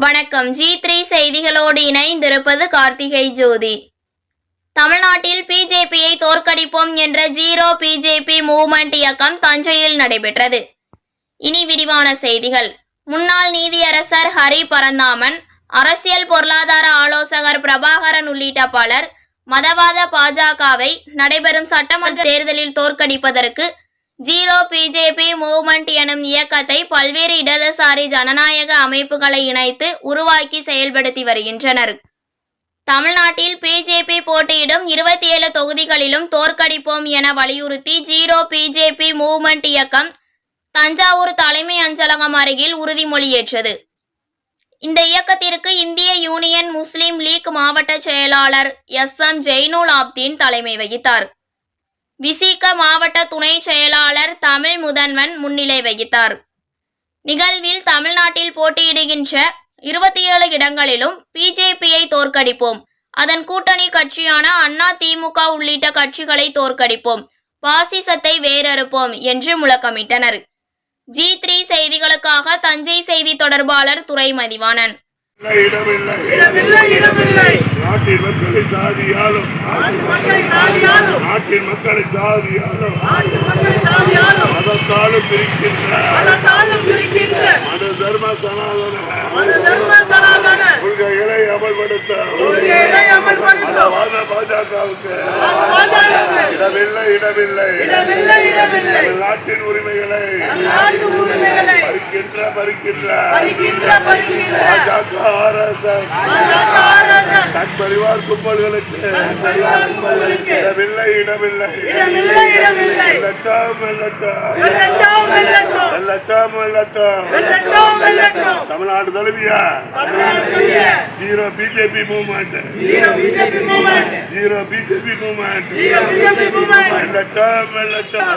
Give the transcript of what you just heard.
வணக்கம். G3 செய்திகளோடு இணைந்திருப்பது கார்த்திகை ஜோதி. தமிழ்நாட்டில் பிஜேபியை தோற்கடிப்போம் என்ற ஜீரோ பிஜேபி மூவ்மெண்ட் இயக்கம் தஞ்சையில் நடைபெற்றது. இனி விரிவான செய்திகள். முன்னாள் நீதியரசர் ஹரி பரந்தாமன், அரசியல் பொருளாதார ஆலோசகர் பிரபாகரன் உள்ளிட்ட பலர் மதவாத பாஜகவை நடைபெறும் சட்டமன்ற தேர்தலில் தோற்கடிப்பதற்கு ஜீரோ பிஜேபி மூவ்மெண்ட் எனும் இயக்கத்தை பல்வேறு இடதுசாரி ஜனநாயக அமைப்புகளை இணைத்து உருவாக்கி செயல்படுத்தி வருகின்றனர். தமிழ்நாட்டில் பிஜேபி போட்டியிடும் 27 தொகுதிகளிலும் தோற்கடிப்போம் என வலியுறுத்தி ஜீரோ பிஜேபி மூவ்மெண்ட் இயக்கம் தஞ்சாவூர் தலைமை அஞ்சலகம் அருகில் உறுதிமொழியேற்றது. இந்த இயக்கத்திற்கு இந்திய யூனியன் முஸ்லிம் லீக் மாவட்ட செயலாளர் SM ஜெய்னுல் ஆப்தீன் தலைமை வகித்தார். விசிக மாவட்ட துணை செயலாளர் தமிழ் முதன்வன் முன்னிலை வகித்தார். நிகழ்வில் தமிழ்நாட்டில் போட்டியிடுகின்ற 27 இடங்களிலும் பிஜேபியை தோற்கடிப்போம், அதன் கூட்டணி கட்சியான அண்ணா திமுக உள்ளிட்ட கட்சிகளை தோற்கடிப்போம், பாசிசத்தை வேரறுப்போம் என்று முழக்கமிட்டனர். G3 செய்திகளுக்காக தஞ்சை செய்தி தொடர்பாளர் துரை மதிவாணன். நாட்டின் மக்களை சாதியாலும் மதத்தாலும் பிரிக்கின்ற மத தர்ம சனாதன கொள்கைகளை அமல்படுத்த மதவாத பாஜகவுக்கு இடமில்லை. நாட்டின் உரிமைகளை பறிக்கின்ற பாஜக அரசு பரிவார் கும்பல்களுக்கு இடமில்லை. தமிழ்நாடு தழுவிய ஜீரோ பிஜேபி மூவ்மெண்ட் வெல்லட்டும்.